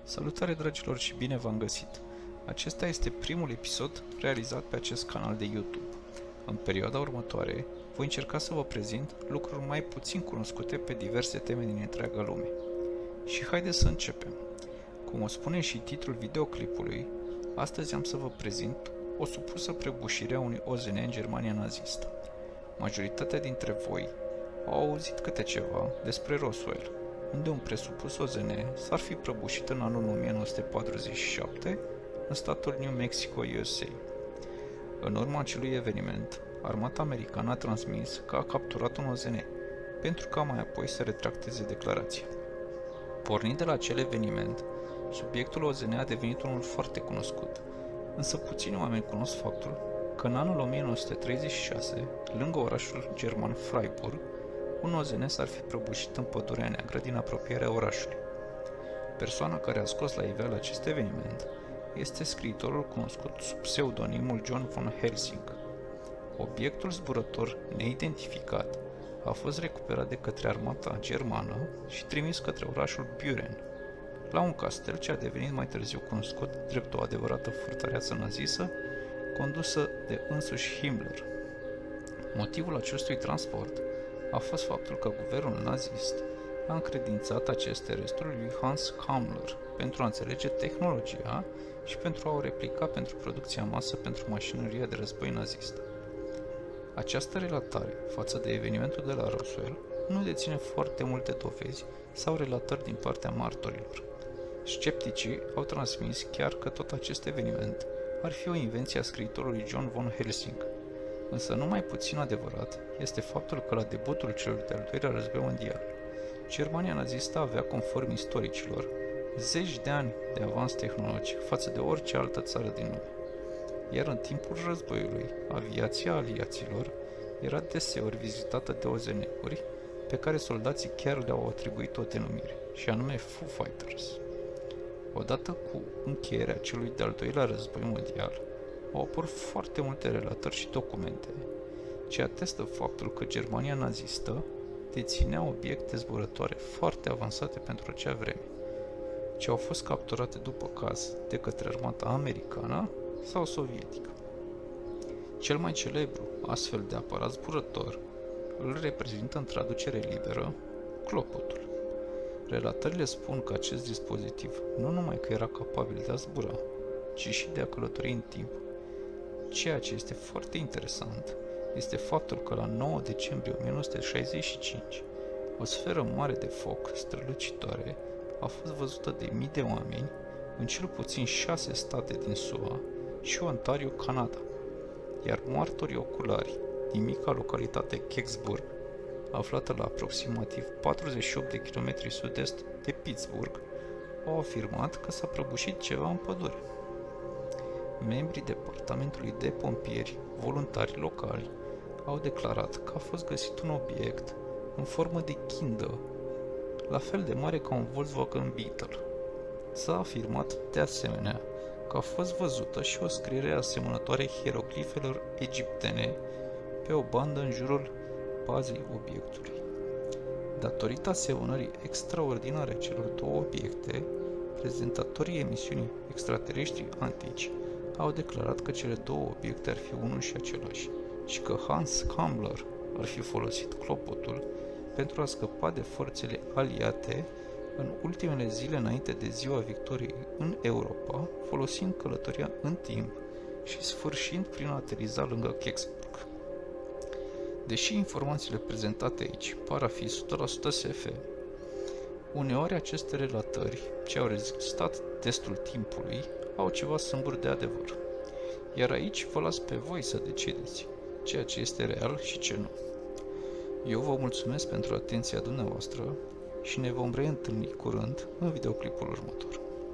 Salutare dragilor și bine v-am găsit! Acesta este primul episod realizat pe acest canal de YouTube. În perioada următoare voi încerca să vă prezint lucruri mai puțin cunoscute pe diverse teme din întreaga lume. Și haideți să începem! Cum o spune și titlul videoclipului, astăzi am să vă prezint o supusă prăbușire a unui OZN în Germania nazistă. Majoritatea dintre voi au auzit câte ceva despre Roswell, unde un presupus OZN s-ar fi prăbușit în anul 1947 în statul New Mexico, USA. În urma acelui eveniment, armata americană a transmis că a capturat un OZN, pentru ca mai apoi să retracteze declarația. Pornind de la acel eveniment, subiectul OZN a devenit unul foarte cunoscut, însă puțini oameni cunosc faptul că în anul 1936, lângă orașul german Freiburg, un OZN s-ar fi prăbușit în Pădurea Neagră din apropierea orașului. Persoana care a scos la iveală acest eveniment este scriitorul cunoscut sub pseudonimul John von Helsing. Obiectul zburător neidentificat a fost recuperat de către armata germană și trimis către orașul Büren, la un castel ce a devenit mai târziu cunoscut drept o adevărată fortăreață nazistă condusă de însuși Himmler. Motivul acestui transport a fost faptul că guvernul nazist a încredințat aceste resturi lui Hans Kammler pentru a înțelege tehnologia și pentru a o replica pentru producția masă pentru mașinăria de război nazistă. Această relatare față de evenimentul de la Roswell nu deține foarte multe dovezi sau relatări din partea martorilor. Scepticii au transmis chiar că tot acest eveniment ar fi o invenție a scriitorului John von Helsing. Însă nu mai puțin adevărat este faptul că la debutul celui de-al doilea război mondial, Germania nazistă avea, conform istoricilor, zeci de ani de avans tehnologic față de orice altă țară din lume. Iar în timpul războiului, aviația aliaților era deseori vizitată de OZN-uri pe care soldații chiar le-au atribuit o denumire, și anume Foo Fighters. Odată cu încheierea celui de-al doilea război mondial, au apărut foarte multe relatări și documente ce atestă faptul că Germania nazistă deținea obiecte zburătoare foarte avansate pentru acea vreme, ce au fost capturate după caz de către armata americană sau sovietică. Cel mai celebru astfel de aparat zburător îl reprezintă în traducere liberă clopotul. Relatările spun că acest dispozitiv nu numai că era capabil de a zbura, ci și de a călători în timp. Ceea ce este foarte interesant este faptul că la 9 decembrie 1965, o sferă mare de foc strălucitoare a fost văzută de mii de oameni în cel puțin 6 state din SUA și Ontario, Canada, iar martorii oculari din mica localitate Kecksburg, aflată la aproximativ 48 de km sud-est de Pittsburgh, au afirmat că s-a prăbușit ceva în pădure. Membrii departamentului de pompieri voluntari locali au declarat că a fost găsit un obiect în formă de ghindă, la fel de mare ca un Volkswagen Beetle. S-a afirmat de asemenea că a fost văzută și o scriere asemănătoare hieroglifelor egiptene pe o bandă în jurul bazei obiectului. Datorită asemănării extraordinare a celor două obiecte, prezentatorii emisiunii Extraterestri Antici au declarat că cele două obiecte ar fi unul și același și că Hans Kammler ar fi folosit clopotul pentru a scăpa de forțele aliate în ultimele zile înainte de ziua victoriei în Europa, folosind călătoria în timp și sfârșind prin a ateriza lângă Kecksburg. Deși informațiile prezentate aici par a fi 100% SF, uneori aceste relatări, ce au rezistat testul timpului, au ceva sâmburi de adevăr. Iar aici vă las pe voi să decideți ceea ce este real și ce nu. Eu vă mulțumesc pentru atenția dumneavoastră și ne vom reîntâlni curând în videoclipul următor.